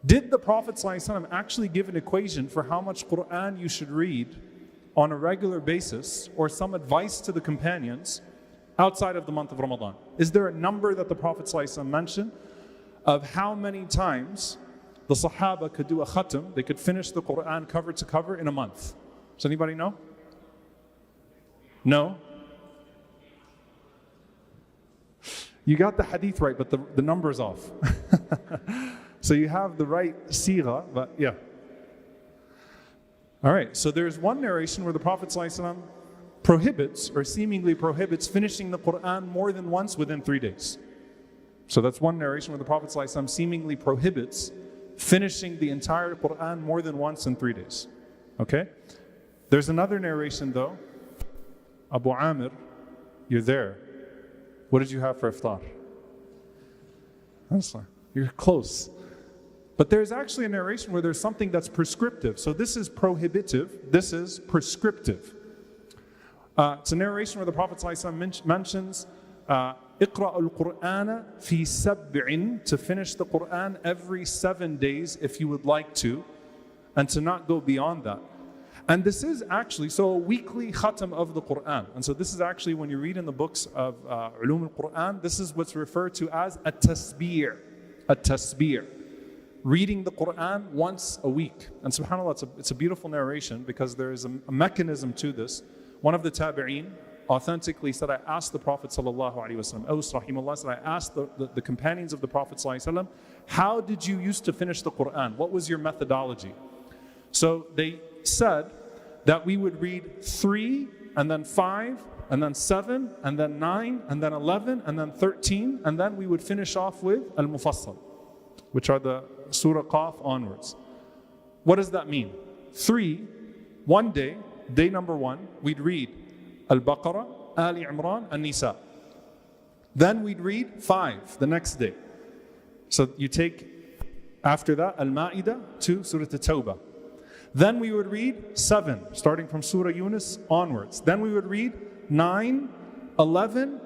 Did the Prophet ﷺ actually give an equation for how much Quran you should read on a regular basis, or some advice to the companions outside of the month of Ramadan? Is there a number that the Prophet ﷺ mentioned of how many times the Sahaba could do a khatam, they could finish the Quran cover to cover in a month? Does anybody know? No? You got the hadith right, but the number's off. So you have the right sigha, but yeah. All right, so there's one narration where the Prophet ﷺ prohibits, or seemingly prohibits, finishing the Quran more than once within 3 days. So that's one narration where the Prophet ﷺ seemingly prohibits finishing the entire Quran more than once in 3 days. Okay? There's another narration though. Abu Amir, you're there. What did you have for iftar? You're close. But there's actually a narration where there's something that's prescriptive. So this is prohibitive, this is prescriptive. It's a narration where the Prophet ﷺ mentions اقرأ القرآن في سبع, to finish the Quran every 7 days if you would like to, and to not go beyond that. And this is actually, so a weekly khatam of the Quran. And so this is actually, when you read in the books of Ulum al-Quran, this is what's referred to as a tasbih. A tasbih. Reading the Quran once a week. And subhanAllah, it's a beautiful narration, because there is a mechanism to this. One of the tabi'een authentically said, I asked the Prophet ﷺ, I asked the companions of the Prophet ﷺ, how did you used to finish the Quran? What was your methodology? So they said that we would read 3, and then 5, and then 7, and then 9, and then 11, and then 13, and then we would finish off with Al-Mufassal, which are the Surah Qaf onwards. What does that mean? 3, one day, day number 1, we'd read Al-Baqarah, Ali Imran, and Nisa. Then we'd read 5 the next day. So you take, after that, Al-Ma'idah to Surah At-Tawbah. Then we would read 7, starting from Surah Yunus onwards. Then we would read 9, 11,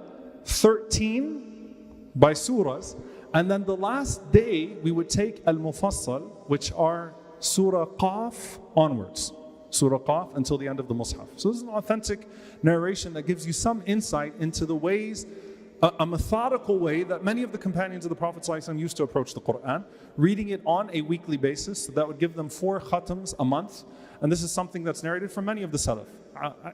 13 by surahs. And then the last day we would take Al-Mufassal, which are Surah Qaf onwards. Surah Qaf until the end of the Mus'haf. So this is an authentic narration that gives you some insight into the ways, a methodical way that many of the companions of the Prophet ﷺ used to approach the Quran, reading it on a weekly basis. So that would give them 4 khatams a month. And this is something that's narrated from many of the Salaf.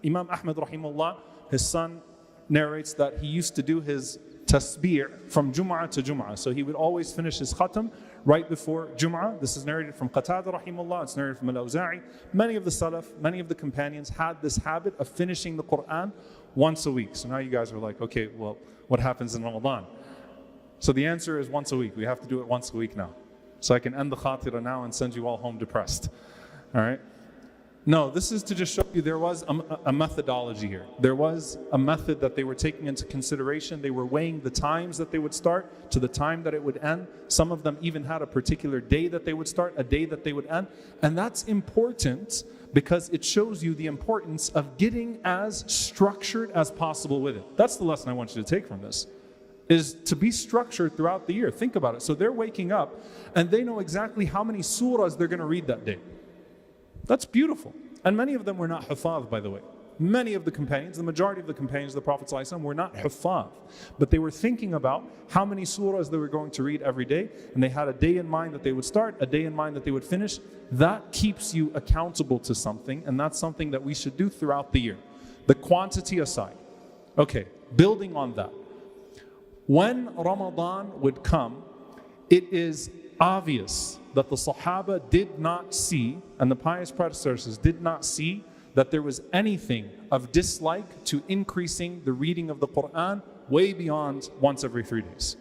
Imam Ahmad rahimahullah, his son, narrates that he used to do his tasbih from Jum'ah to Jum'ah. So he would always finish his khatam right before Jum'ah. This is narrated from Qatada rahimahullah, it's narrated from Al-Awza'i. Many of the Salaf, many of the companions had this habit of finishing the Quran once a week. So now you guys are like, okay, well, what happens in Ramadan? So the answer is once a week. We have to do it once a week now. So I can end the khatira now and send you all home depressed. All right? No, this is to just show you there was a methodology here. There was a method that they were taking into consideration. They were weighing the times that they would start to the time that it would end. Some of them even had a particular day that they would start, a day that they would end. And that's important because it shows you the importance of getting as structured as possible with it. That's the lesson I want you to take from this, is to be structured throughout the year. Think about it. So they're waking up and they know exactly how many surahs they're going to read that day. That's beautiful. And many of them were not hufaz, by the way. Many of the companions, the majority of the companions of the Prophet ﷺ were not hufaz. But they were thinking about how many surahs they were going to read every day. And they had a day in mind that they would start, a day in mind that they would finish. That keeps you accountable to something. And that's something that we should do throughout the year. The quantity aside. Okay, building on that. When Ramadan would come, it is obvious that the Sahaba did not see, and the pious predecessors did not see, that there was anything of dislike to increasing the reading of the Quran way beyond once every 3 days.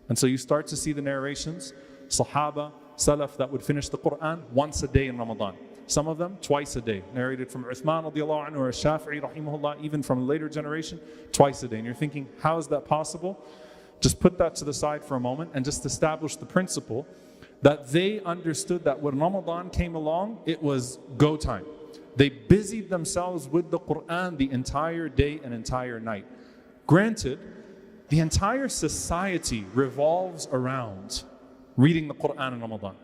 And so you start to see the narrations, Sahaba, Salaf, that would finish the Quran once a day in Ramadan. Some of them twice a day, narrated from Uthman radiallahu anhu or Shafi'i rahimahullah, even from a later generation, twice a day. And you're thinking, how is that possible? Just put that to the side for a moment and just establish the principle that they understood that when Ramadan came along, it was go time. They busied themselves with the Quran the entire day and entire night. Granted, the entire society revolves around reading the Quran in Ramadan.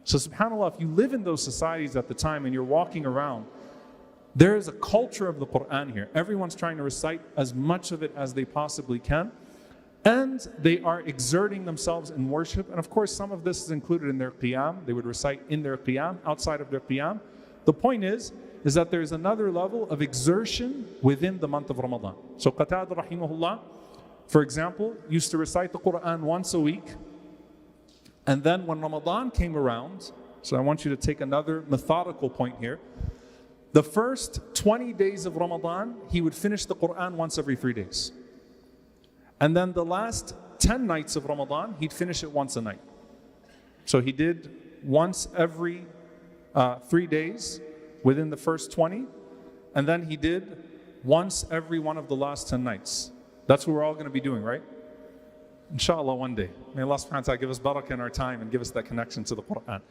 So subhanAllah, if you live in those societies at the time and you're walking around, there is a culture of the Quran here. Everyone's trying to recite as much of it as they possibly can. And they are exerting themselves in worship. And of course, some of this is included in their qiyam. They would recite in their qiyam, outside of their qiyam. The point is that there's another level of exertion within the month of Ramadan. So Qatada rahimahullah, for example, used to recite the Quran once a week. And then when Ramadan came around, so I want you to take another methodical point here. The first 20 days of Ramadan, he would finish the Quran once every 3 days. And then the last 10 nights of Ramadan, he'd finish it once a night. So he did once every 3 days within the first 20. And then he did once every one of the last 10 nights. That's what we're all going to be doing, right? Inshallah, one day. May Allah subhanahu wa ta'ala give us barakah in our time and give us that connection to the Quran.